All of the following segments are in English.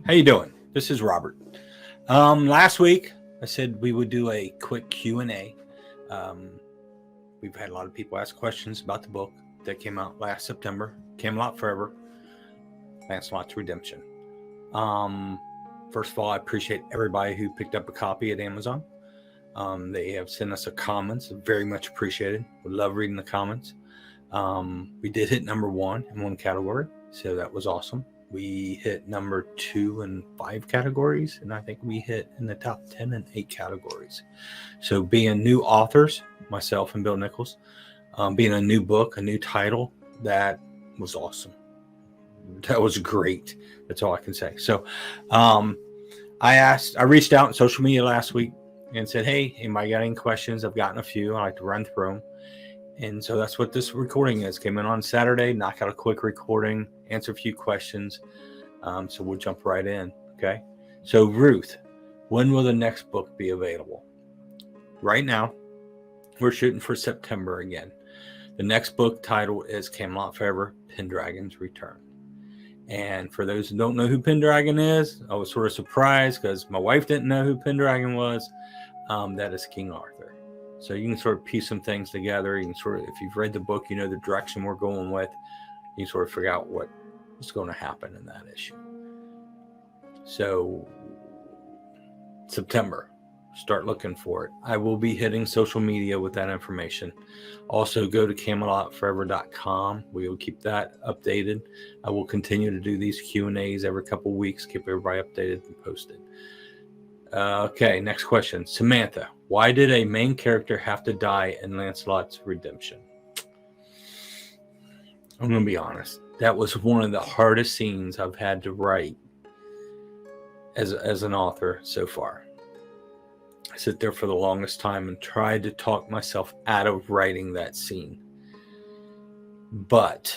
How you doing? This is Robert. Last week I said we would do a quick Q&A. We've had a lot of people ask questions about the book that came out last September, Camelot Forever, Lancelot's Redemption. First of all, I appreciate everybody who picked up a copy at Amazon. They have sent us a comments, very much appreciated. We love reading the comments. We did hit number 1 in one category, so that was awesome. We hit number 2 in 5 categories, and I think we hit in the top 10 in 8 categories. So being new authors, myself and Bill Nichols, being a new book, a new title, that was awesome. That was great. That's all I can say. So I reached out on social media last week and said, hey, anybody got any questions? I've gotten a few. I like to run through them. And so that's what this recording is. Came in on Saturday, knock out a quick recording, answer a few questions. So we'll jump right in. Okay. So Ruth, when will the next book be available? Right now, we're shooting for September again. The next book title is Camelot Forever, Pendragon's Return. And for those who don't know who Pendragon is, I was sort of surprised because my wife didn't know who Pendragon was. That is King Arthur. So you can sort of piece some things together. You can sort of, if you've read the book, you know the direction we're going with. You can sort of figure out what's going to happen in that issue. So September, start looking for it. I will be hitting social media with that information. Also go to CamelotForever.com. We will keep that updated. I will continue to do these Q&As every couple of weeks, keep everybody updated and posted. Okay, next question. Samantha, why did a main character have to die in Lancelot's Redemption? I'm going to be honest. That was one of the hardest scenes I've had to write as an author so far. I sit there for the longest time and tried to talk myself out of writing that scene. But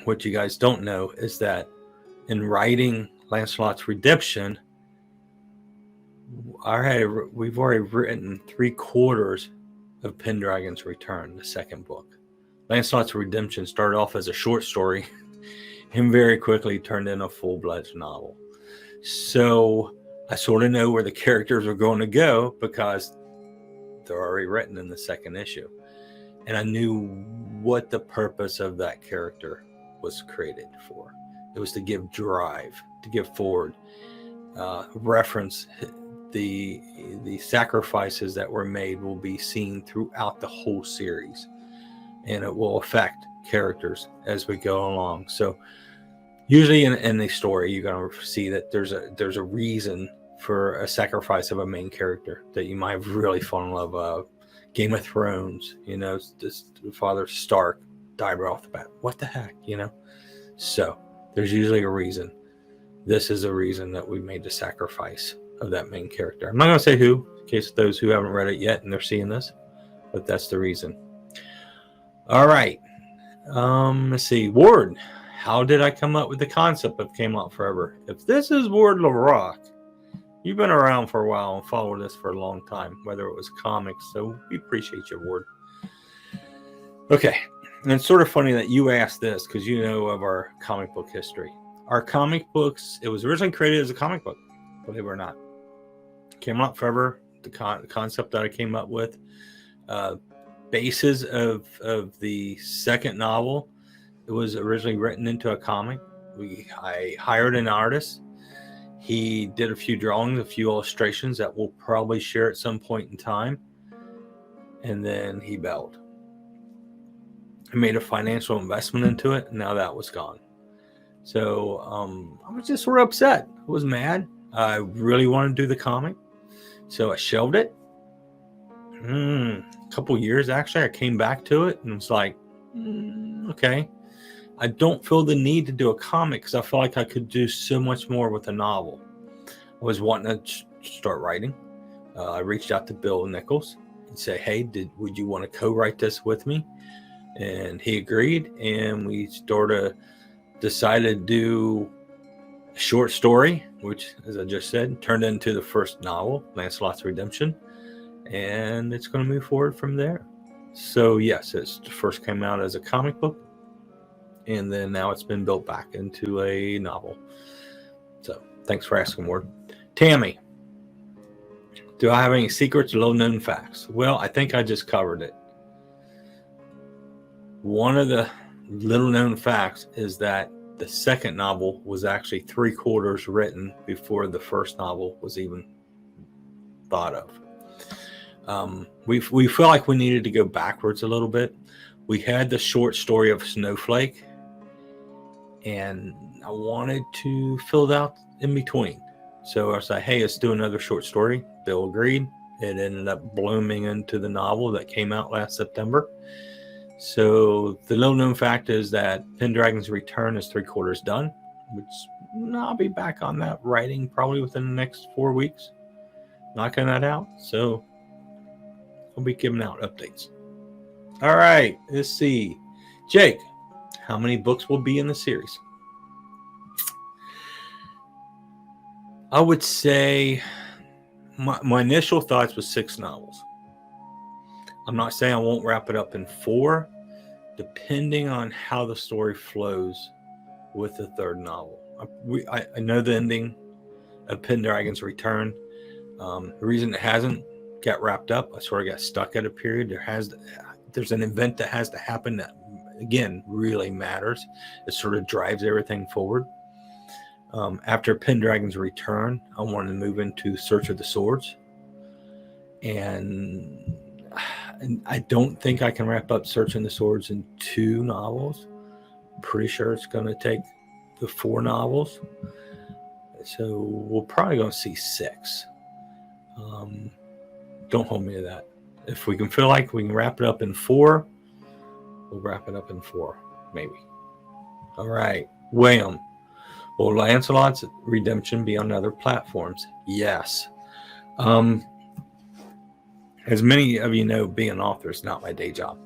what you guys don't know is that in writing Lancelot's Redemption, we've already written 3/4 of Pendragon's Return, the second book. Lancelot's Redemption started off as a short story and very quickly turned into a full-fledged novel. So I sort of know where the characters are going to go because they're already written in the second issue. And I knew what the purpose of that character was created for. It was to give drive, to give forward, reference. The sacrifices that were made will be seen throughout the whole series, and it will affect characters as we go along. So usually in the story, you're going to see that there's a reason for a sacrifice of a main character that you might have really fallen in love with. Game of Thrones, this Father Stark died right off the bat. What the heck, So there's usually a reason. This is a reason that we made the sacrifice of that main character. I'm not going to say who, in case those who haven't read it yet and they're seeing this, but that's the reason. All right. Let's see. Ward, how did I come up with the concept of Camelot Forever? If this is Ward LaRock, you've been around for a while and followed us for a long time, whether it was comics, so we appreciate you, Ward. Okay. And it's sort of funny that you asked this because you know of our comic book history. Our comic books, it was originally created as a comic book, believe it or not. Camelot Forever, the concept that I came up with, basis of the second novel, it was originally written into a comic. I hired an artist. He did a few drawings, a few illustrations that we'll probably share at some point in time. And then he bailed. I made a financial investment into it, and now that was gone. So I was just sort of upset. I was mad. I really wanted to do the comic. So I shelved it. A couple years, actually, I came back to it and was like, okay. I don't feel the need to do a comic because I feel like I could do so much more with a novel. I was wanting to start writing. I reached out to Bill Nichols and said, hey, would you want to co-write this with me? And he agreed, and we decided to do a short story, which, as I just said, turned into the first novel, Lancelot's Redemption, and it's going to move forward from there. So yes, it first came out as a comic book, and then now it's been built back into a novel. So thanks for asking, Ward. Tammy, do I have any secrets or little-known facts? Well, I think I just covered it. One of the little-known facts is that the second novel was actually 3/4 written before the first novel was even thought of. We feel like we needed to go backwards a little bit. We had the short story of Snowflake, and I wanted to fill it out in between. So I was like, hey, let's do another short story. Bill agreed. It ended up blooming into the novel that came out last September. So the little known fact is that Pendragon's Return is 3/4 done, which I'll be back on that writing probably within the next 4 weeks, knocking that out. So I'll be giving out updates. All right, let's see. Jake, how many books will be in the series? I would say my initial thoughts was 6 novels. I'm not saying I won't wrap it up in 4, depending on how the story flows with the third novel. I know the ending of Pendragon's Return. The reason it hasn't got wrapped up, I sort of got stuck at a period. There's an event that has to happen that, again, really matters. It sort of drives everything forward. After Pendragon's Return, I wanted to move into Search of the Swords. And I don't think I can wrap up Searching the Swords in 2 novels. I'm pretty sure it's going to take the 4 novels. So we're probably going to see 6. Don't hold me to that. If we can feel like we can wrap it up in 4, we'll wrap it up in 4, maybe. All right, William. Will Lancelot's redemption be on other platforms? Yes. As many of you know, being an author is not my day job.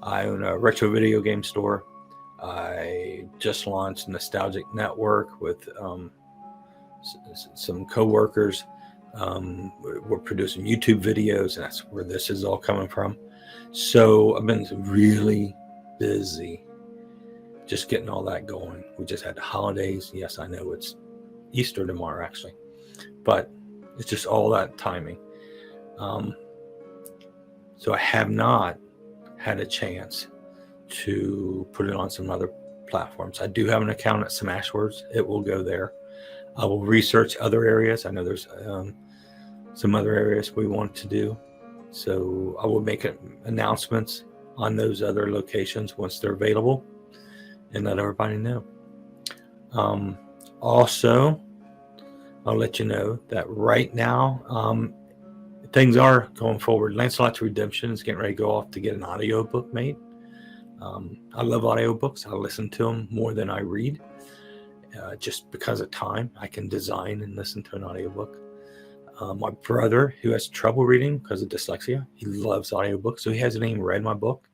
I own a retro video game store. I just launched Nostalgic Network with some co-workers. We're producing YouTube videos, and that's where this is all coming from. So I've been really busy just getting all that going. We just had the holidays. Yes, I know it's Easter tomorrow, actually, but it's just all that timing. So I have not had a chance to put it on some other platforms. I do have an account at Smashwords. It will go there. I will research other areas. I know there's some other areas we want to do. So I will make announcements on those other locations once they're available and let everybody know. Also, I'll let you know that right now, things are going forward. Lancelot's Redemption is getting ready to go off to get an audiobook made. I love audiobooks. I listen to them more than I read. Just because of time, I can design and listen to an audiobook. My brother, who has trouble reading because of dyslexia, he loves audiobooks, so he hasn't even read my book.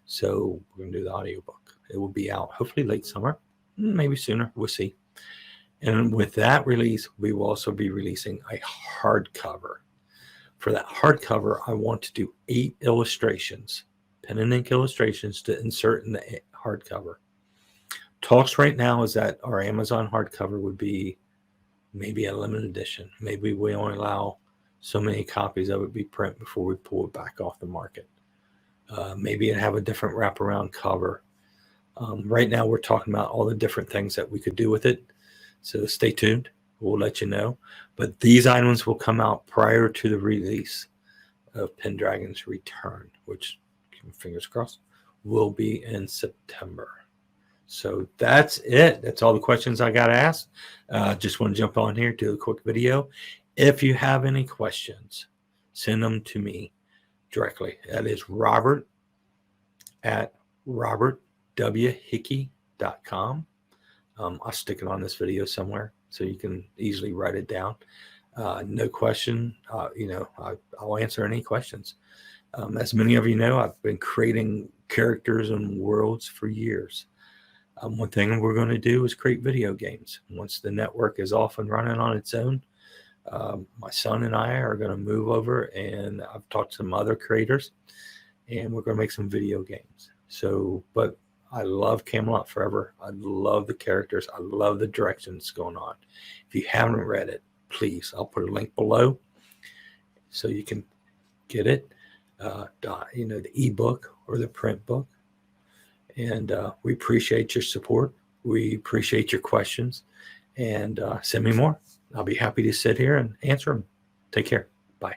So we're going to do the audiobook. It will be out hopefully late summer, maybe sooner. We'll see. And with that release, we will also be releasing a hardcover. For that hardcover, I want to do 8 illustrations, pen and ink illustrations to insert in the hardcover. Talks right now is that our Amazon hardcover would be maybe a limited edition. Maybe we only allow so many copies of it be print before we pull it back off the market. Maybe it have a different wraparound cover. Right now, we're talking about all the different things that we could do with it. So stay tuned. We'll let you know. But these items will come out prior to the release of Pendragon's Return, which, fingers crossed, will be in September. So that's it. That's all the questions I got asked. Just want to jump on here, do a quick video. If you have any questions, send them to me directly. That is Robert at robertwhickey.com. I'll stick it on this video somewhere so you can easily write it down. No question. I'll answer any questions. As many of you know, I've been creating characters and worlds for years. One thing we're going to do is create video games. Once the network is off and running on its own, my son and I are going to move over, and I've talked to some other creators, and we're going to make some video games. So, but I love Camelot Forever. I love the characters. I love the direction that's going on. If you haven't read it, please, I'll put a link below so you can get it, the ebook or the print book. And we appreciate your support. We appreciate your questions. And send me more. I'll be happy to sit here and answer them. Take care. Bye.